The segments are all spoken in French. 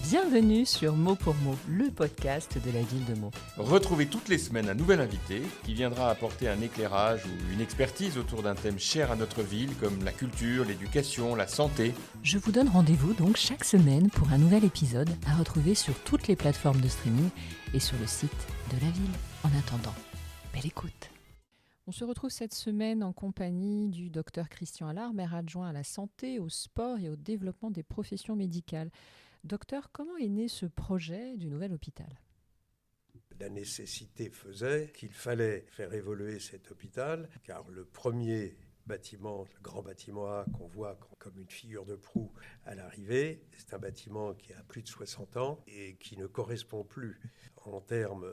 Bienvenue sur Mot pour Mot, le podcast de la ville de Meaux. Retrouvez toutes les semaines un nouvel invité qui viendra apporter un éclairage ou une expertise autour d'un thème cher à notre ville comme la culture, l'éducation, la santé. Je vous donne rendez-vous donc chaque semaine pour un nouvel épisode à retrouver sur toutes les plateformes de streaming et sur le site de la ville. En attendant, belle écoute. On se retrouve cette semaine en compagnie du docteur Christian Allard, maire adjoint à la santé, au sport et au développement des professions médicales. Docteur, comment est né ce projet du nouvel hôpital ? La nécessité faisait qu'il fallait faire évoluer cet hôpital, car le premier bâtiment, le grand bâtiment A qu'on voit comme une figure de proue à l'arrivée, c'est un bâtiment qui a plus de 60 ans et qui ne correspond plus en termes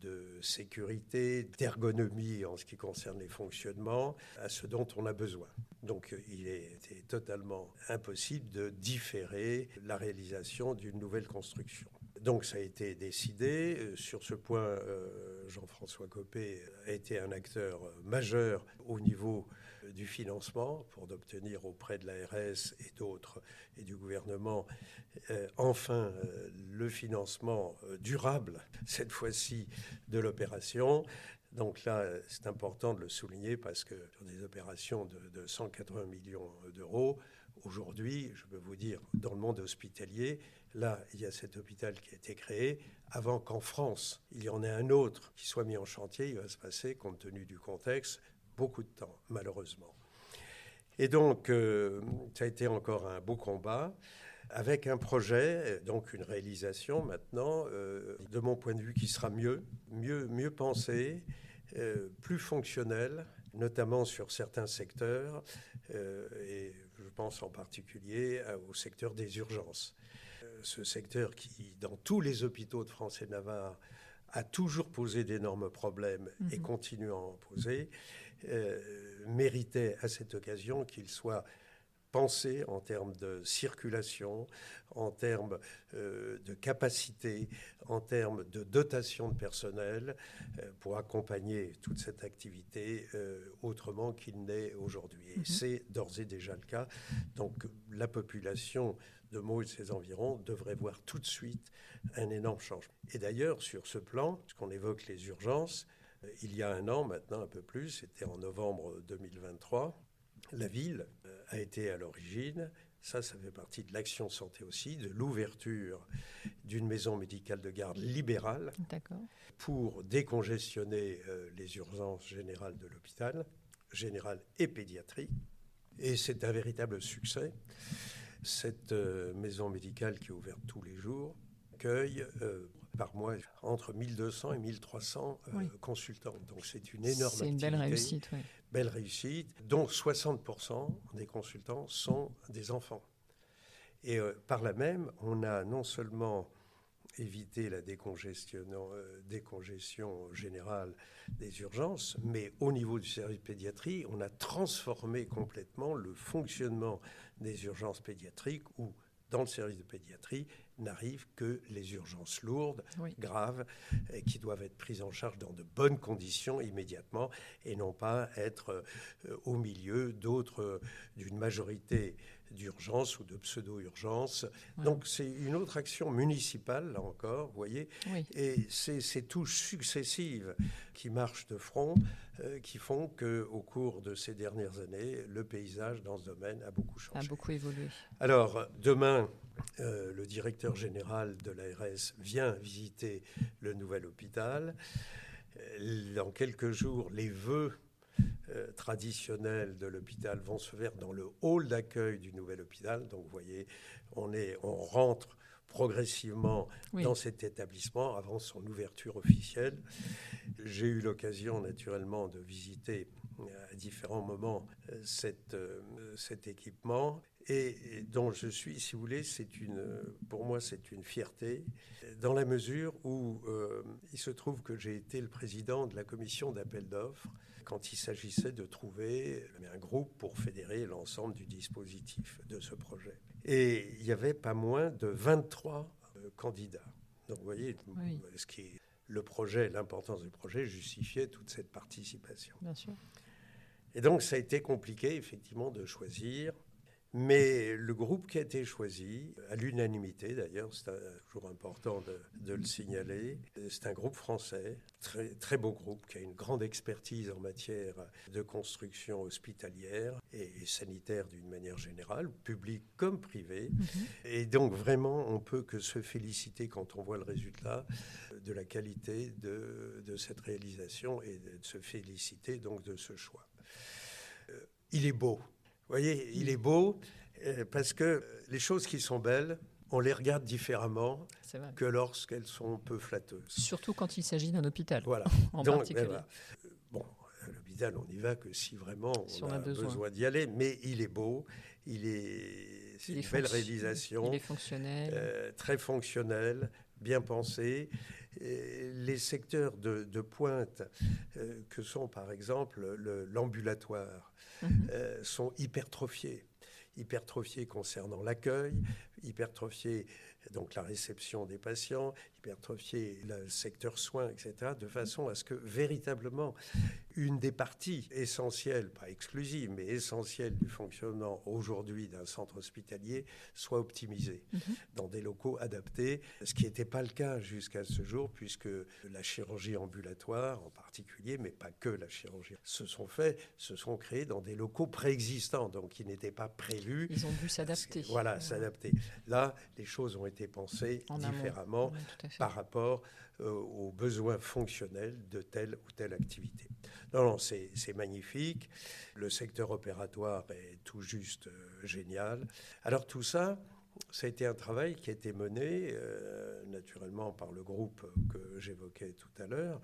de sécurité, d'ergonomie en ce qui concerne les fonctionnements, à ce dont on a besoin. Donc il était totalement impossible de différer la réalisation d'une nouvelle construction. Donc ça a été décidé. Sur ce point, Jean-François Copé a été un acteur majeur au niveau du financement pour obtenir auprès de l'ARS et d'autres et du gouvernement enfin le financement durable, cette fois-ci, de l'opération. Donc là, c'est important de le souligner parce que sur des opérations de 180 millions d'euros, aujourd'hui, je peux vous dire, dans le monde hospitalier, là, il y a cet hôpital qui a été créé. Avant qu'en France, il y en ait un autre qui soit mis en chantier, il va se passer, compte tenu du contexte, beaucoup de temps, malheureusement. Et donc, ça a été encore un beau combat, avec un projet, donc une réalisation maintenant, de mon point de vue, qui sera mieux pensé, plus fonctionnel, notamment sur certains secteurs, et je pense en particulier au secteur des urgences. Ce secteur qui, dans tous les hôpitaux de France et de Navarre, a toujours posé d'énormes problèmes et continue à en poser, méritait à cette occasion qu'il soit pensé en termes de circulation, en termes de capacité, en termes de dotation de personnel, pour accompagner toute cette activité autrement qu'il n'est aujourd'hui. Et c'est d'ores et déjà le cas. Donc la population de Meaux et de ses environs devrait voir tout de suite un énorme changement. Et d'ailleurs, sur ce plan, puisqu'on évoque les urgences, il y a un an maintenant, un peu plus, c'était en novembre 2023, la ville a été à l'origine, ça fait partie de l'Action Santé aussi, de l'ouverture d'une maison médicale de garde libérale. D'accord. Pour décongestionner les urgences générales de l'hôpital, générale et pédiatrie. Et c'est un véritable succès. Cette maison médicale qui est ouverte tous les jours accueille par mois entre 1200 et 1300 consultants. Donc c'est une énorme activité. C'est une belle réussite, oui. Belle réussite, dont 60% des consultants sont des enfants. Et par là même, on a non seulement évité la décongestion générale des urgences, mais au niveau du service pédiatrie, on a transformé complètement le fonctionnement des urgences pédiatriques où, dans le service de pédiatrie, n'arrivent que les urgences lourdes, graves, qui doivent être prises en charge dans de bonnes conditions immédiatement et non pas être au milieu d'une majorité d'urgences ou de pseudo-urgences. Donc c'est une autre action municipale, là encore, vous voyez, et ces touches successives qui marchent de front, qui font qu'au cours de ces dernières années, le paysage dans ce domaine a beaucoup changé. A beaucoup évolué. Alors, demain, le directeur général de l'ARS vient visiter le nouvel hôpital. Dans quelques jours, les vœux traditionnels de l'hôpital vont se faire dans le hall d'accueil du nouvel hôpital. Donc, vous voyez, on rentre progressivement dans cet établissement avant son ouverture officielle. J'ai eu l'occasion, naturellement, de visiter à différents moments cet équipement et dont je suis, si vous voulez, pour moi, c'est une fierté, dans la mesure où il se trouve que j'ai été le président de la commission d'appel d'offres quand il s'agissait de trouver un groupe pour fédérer l'ensemble du dispositif de ce projet. Et il n'y avait pas moins de 23 candidats. Donc vous voyez, ce qui est l'importance du projet justifiait toute cette participation. Bien sûr. Et donc ça a été compliqué, effectivement, de choisir. Mais le groupe qui a été choisi, à l'unanimité d'ailleurs, c'est toujours important de le signaler, c'est un groupe français, très, très beau groupe, qui a une grande expertise en matière de construction hospitalière et sanitaire d'une manière générale, publique comme privée. Et donc vraiment, on ne peut que se féliciter quand on voit le résultat de la qualité de cette réalisation et de se féliciter donc de ce choix. Il est beau. Vous voyez, il est beau parce que les choses qui sont belles, on les regarde différemment que lorsqu'elles sont peu flatteuses. Surtout quand il s'agit d'un hôpital, voilà. en donc, particulier. Voilà. Bon, à l'hôpital, on n'y va que si vraiment on a besoin d'y aller, mais il est beau, c'est une belle réalisation. Il est fonctionnel. Très fonctionnel, bien pensé. Et les secteurs de pointe que sont par exemple l'ambulatoire sont hypertrophiés concernant l'accueil, hypertrophiés donc la réception des patients, hypertrophiés le secteur soins, etc., de façon à ce que véritablement une des parties essentielles, pas exclusives, mais essentielles du fonctionnement aujourd'hui d'un centre hospitalier soit optimisée dans des locaux adaptés, ce qui n'était pas le cas jusqu'à ce jour, puisque la chirurgie ambulatoire en particulier, mais pas que la chirurgie, se sont créés dans des locaux préexistants, donc qui n'étaient pas prévus. Ils ont dû s'adapter. Voilà, s'adapter. Là, les choses ont été pensées différemment par rapport aux besoins fonctionnels de telle ou telle activité. Non, c'est magnifique. Le secteur opératoire est tout juste génial. Alors tout ça, ça a été un travail qui a été mené naturellement par le groupe que j'évoquais tout à l'heure,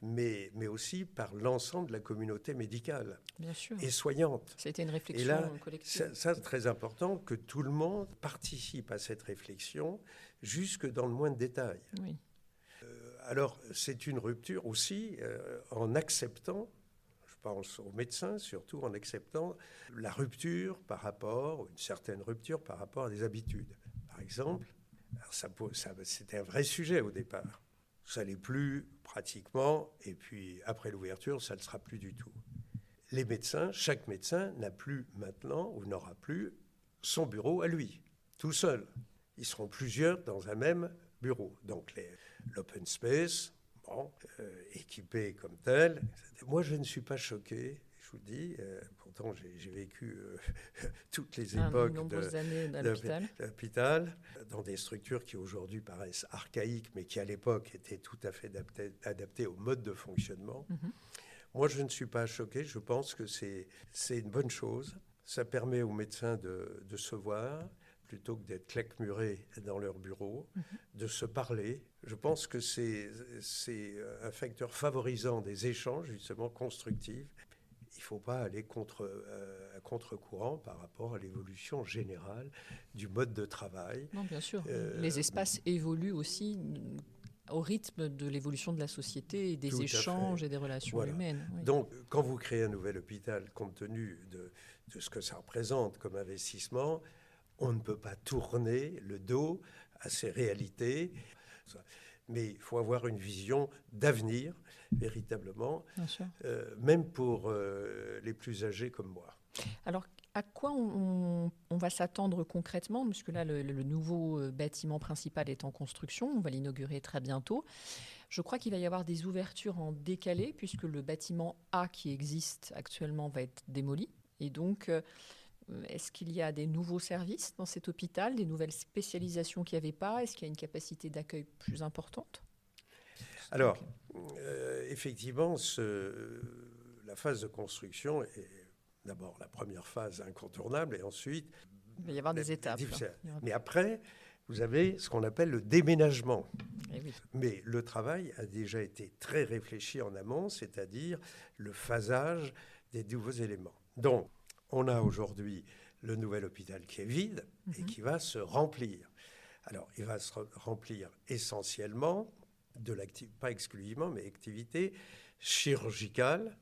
mais aussi par l'ensemble de la communauté médicale. Bien sûr. Et soignante. C'était une réflexion et là, collective. Ça, c'est très important que tout le monde participe à cette réflexion jusque dans le moindre détail. Oui. Alors, c'est une rupture aussi en acceptant, je pense aux médecins, surtout en acceptant la rupture par rapport, une certaine rupture par rapport à des habitudes. Par exemple, c'était un vrai sujet au départ. Ça l'est plus pratiquement, et puis après l'ouverture, ça ne le sera plus du tout. Les médecins, chaque médecin n'a plus maintenant, ou n'aura plus, son bureau à lui, tout seul. Ils seront plusieurs dans un même bureau. Donc l'open space, équipé comme tel. Moi, je ne suis pas choqué, je vous dis. Pourtant, j'ai vécu toutes les époques nombreuses années à l'hôpital, dans des structures qui aujourd'hui paraissent archaïques, mais qui à l'époque étaient tout à fait adaptées au mode de fonctionnement. Moi, je ne suis pas choqué. Je pense que c'est une bonne chose. Ça permet aux médecins de se voir, plutôt que d'être claquemurés dans leur bureau, de se parler. Je pense que c'est un facteur favorisant des échanges, justement, constructifs. Il ne faut pas aller à contre-courant par rapport à l'évolution générale du mode de travail. Non, bien sûr. Les espaces évoluent aussi au rythme de l'évolution de la société et des échanges et des relations humaines. Oui. Donc, quand vous créez un nouvel hôpital, compte tenu de ce que ça représente comme investissement, on ne peut pas tourner le dos à ces réalités. Mais il faut avoir une vision d'avenir, véritablement, même pour les plus âgés comme moi. Alors, à quoi on va s'attendre concrètement ? Puisque là, le nouveau bâtiment principal est en construction, on va l'inaugurer très bientôt. Je crois qu'il va y avoir des ouvertures en décalé, puisque le bâtiment A qui existe actuellement va être démoli. Et donc, est-ce qu'il y a des nouveaux services dans cet hôpital, des nouvelles spécialisations qu'il n'y avait pas ? Est-ce qu'il y a une capacité d'accueil plus importante ? Alors, effectivement, la phase de construction est d'abord la première phase incontournable et ensuite... Il va y avoir des étapes. Mais après, vous avez ce qu'on appelle le déménagement. Oui. Mais le travail a déjà été très réfléchi en amont, c'est-à-dire le phasage des nouveaux éléments. Donc, on a aujourd'hui le nouvel hôpital qui est vide et qui va se remplir. Alors, il va se remplir essentiellement pas exclusivement, mais activité chirurgicale,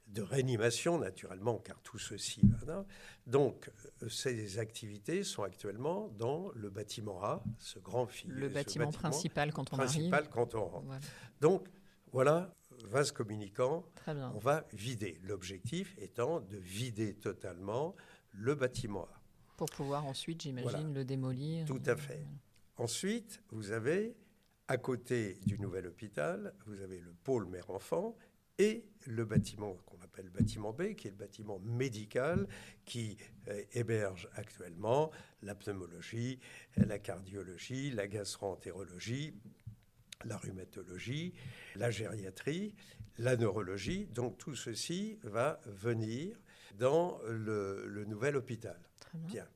de réanimation naturellement, car tout ceci va. Donc, ces activités sont actuellement dans le bâtiment A, ce grand le bâtiment principal quand on arrive. Quand on rentre. Voilà. Donc, voilà, vase communicant, Très bien. On va vider. L'objectif étant de vider totalement le bâtiment A. Pour pouvoir ensuite, j'imagine, Voilà. le démolir. Tout à fait. Ensuite, vous avez, à côté du nouvel hôpital, vous avez le pôle mère-enfant et le bâtiment qu'on appelle bâtiment B, qui est le bâtiment médical qui héberge actuellement la pneumologie, la cardiologie, la gastro-entérologie, la rhumatologie, la gériatrie, la neurologie. Donc tout ceci va venir dans le nouvel hôpital. Très bien. Bien.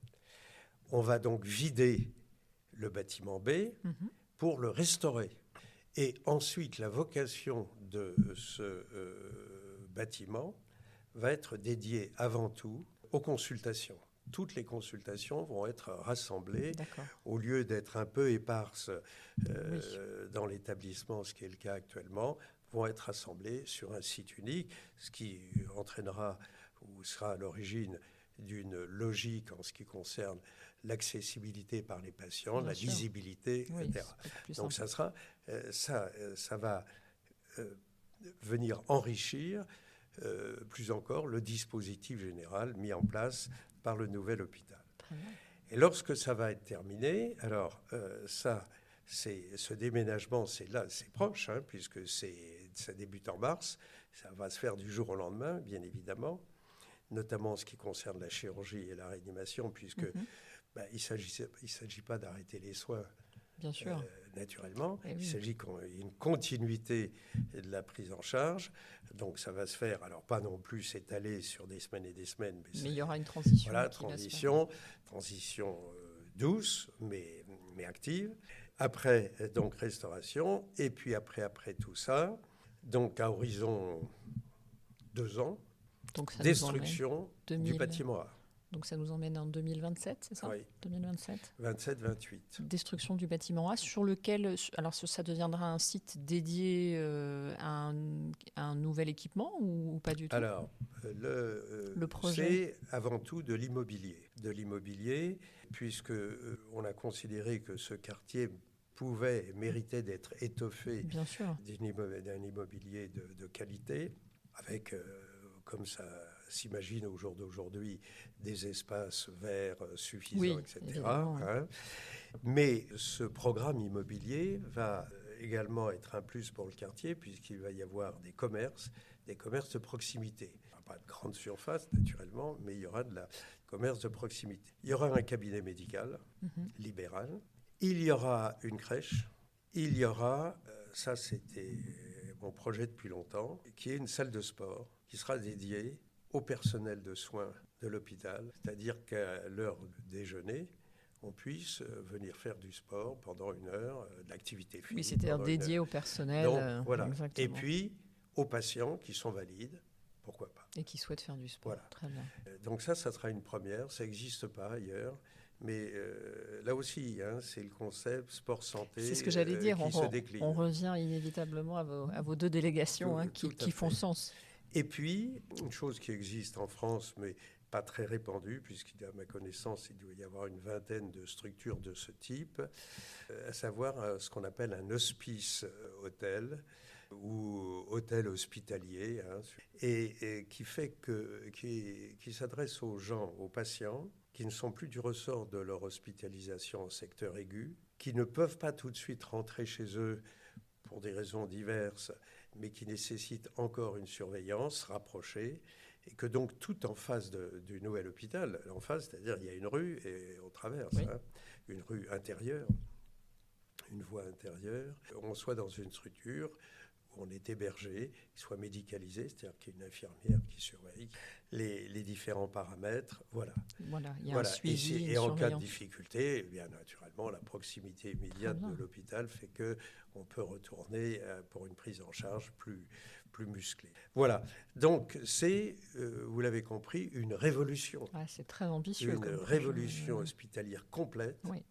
On va donc vider le bâtiment B pour le restaurer. Et ensuite, la vocation de ce bâtiment va être dédiée avant tout aux consultations. Toutes les consultations vont être rassemblées, D'accord. au lieu d'être un peu éparses dans l'établissement, ce qui est le cas actuellement, vont être rassemblées sur un site unique, ce qui entraînera ou sera à l'origine d'une logique en ce qui concerne l'accessibilité par les patients, Bien la sûr. visibilité, Oui, etc. c'est beaucoup plus Donc simple. ça va venir enrichir plus encore le dispositif général mis en place par le nouvel hôpital. Très bien. Et lorsque ça va être terminé, alors ce déménagement, c'est proche, hein, puisque ça débute en mars, ça va se faire du jour au lendemain, bien évidemment, notamment en ce qui concerne la chirurgie et la réanimation, puisque il ne s'agit pas d'arrêter les soins. Bien sûr. Naturellement, Eh oui. il s'agit qu'il y ait une continuité de la prise en charge. Donc ça va se faire, alors pas non plus s'étaler sur des semaines et des semaines. Mais il y aura une transition. Voilà, qui va se faire. transition douce, mais active. Après, donc restauration. Et puis après tout ça, donc à horizon 2 ans, Donc ça destruction nous emmène du bâtiment A. Donc ça nous emmène en 2027, c'est ça? Oui. 2027. 27-28. Destruction du bâtiment A, sur lequel, alors ça deviendra un site dédié à un nouvel équipement ou pas du tout? Alors, Le projet. c'est avant tout de l'immobilier, puisque on a considéré que ce quartier pouvait et méritait d'être étoffé Bien sûr. d'un immobilier de qualité, avec, comme ça s'imagine au jour d'aujourd'hui, des espaces verts suffisants, Oui, etc. évidemment, oui. hein. Mais ce programme immobilier va également être un plus pour le quartier, puisqu'il va y avoir des commerces de proximité. Pas de grande surface, naturellement, mais il y aura de la commerce de proximité. Il y aura un cabinet médical libéral. Il y aura une crèche. Il y aura, ça c'était mon projet depuis longtemps, qui est une salle de sport qui sera dédiée au personnel de soins de l'hôpital. C'est-à-dire qu'à l'heure du déjeuner, on puisse venir faire du sport pendant 1 heure, de l'activité physique. Oui, c'est-à-dire pendant 1 heure. dédié au personnel. Donc, voilà. Exactement. Et puis, aux patients qui sont valides, pourquoi pas. Et qui souhaitent faire du sport. Voilà. Très bien. Donc ça sera une première. Ça n'existe pas ailleurs. Mais là aussi, hein, c'est le concept sport-santé C'est ce que j'allais dire. qui se décline. On revient inévitablement à vos deux délégations Tout à qui font fait. sens. Et puis, une chose qui existe en France, mais pas très répandue, puisqu'à ma connaissance, il doit y avoir une vingtaine de structures de ce type, à savoir ce qu'on appelle un hospice hôtel ou hôtel hospitalier, hein, et qui s'adresse aux gens, aux patients, qui ne sont plus du ressort de leur hospitalisation en secteur aigu, qui ne peuvent pas tout de suite rentrer chez eux pour des raisons diverses, mais qui nécessitent encore une surveillance rapprochée, et que donc tout en face du nouvel hôpital, en face, c'est-à-dire il y a une rue et on traverse, Oui. une rue intérieure, une voie intérieure, on soit dans une structure où on est hébergé, qui soit médicalisé, c'est-à-dire qu'il y a une infirmière qui surveille les différents paramètres, voilà. Voilà, il y a Voilà. un suivi, une Et en cas de surveillance. difficulté, eh bien naturellement, la proximité immédiate bien. de l'hôpital fait qu'on peut retourner pour une prise en charge plus musclée. Voilà. Donc, c'est, vous l'avez compris, une révolution. Ah, c'est très ambitieux. Une comme projet. révolution hospitalière complète, Oui.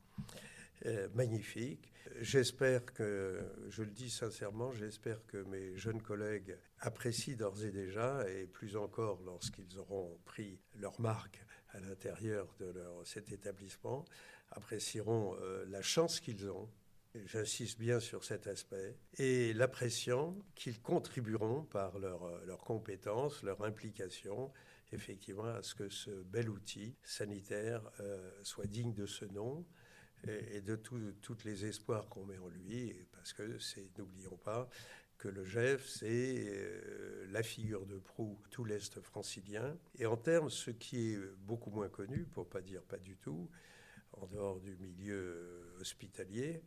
magnifique. J'espère que, je le dis sincèrement, j'espère que mes jeunes collègues apprécient d'ores et déjà, et plus encore lorsqu'ils auront pris leur marque à l'intérieur de cet établissement, apprécieront la chance qu'ils ont, j'insiste bien sur cet aspect, et l'appréciant qu'ils contribueront par leurs compétences, leur implication effectivement à ce que ce bel outil sanitaire soit digne de ce nom et de tous les espoirs qu'on met en lui, parce que n'oublions pas que le GEF, c'est la figure de proue tout l'Est francilien. Et en termes, ce qui est beaucoup moins connu, pour ne pas dire pas du tout, en dehors du milieu hospitalier,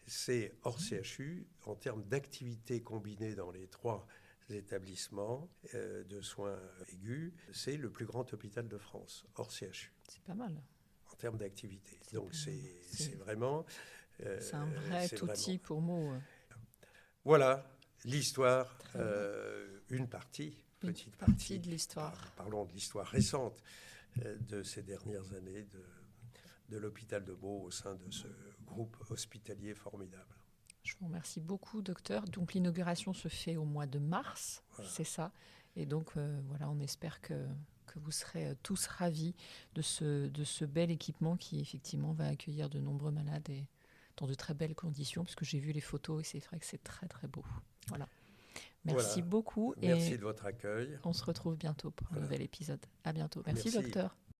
c'est hors CHU, en termes d'activités combinées dans les 3 établissements de soins aigus, c'est le plus grand hôpital de France, hors CHU. C'est pas mal. En termes d'activité. Donc c'est vraiment... c'est un vrai outil pour mots. Voilà l'histoire, une petite partie de l'histoire. Parlons de l'histoire récente de ces dernières années de l'hôpital de Meaux au sein de ce groupe hospitalier formidable. Je vous remercie beaucoup, docteur. Donc l'inauguration se fait au mois de mars, voilà. C'est ça. Et donc voilà, on espère que vous serez tous ravis de ce bel équipement qui effectivement va accueillir de nombreux malades et dans de très belles conditions, parce que j'ai vu les photos et c'est vrai que c'est très très beau. Voilà. Merci beaucoup. Merci de votre accueil. On se retrouve bientôt pour un nouvel épisode. À bientôt. Merci. Docteur.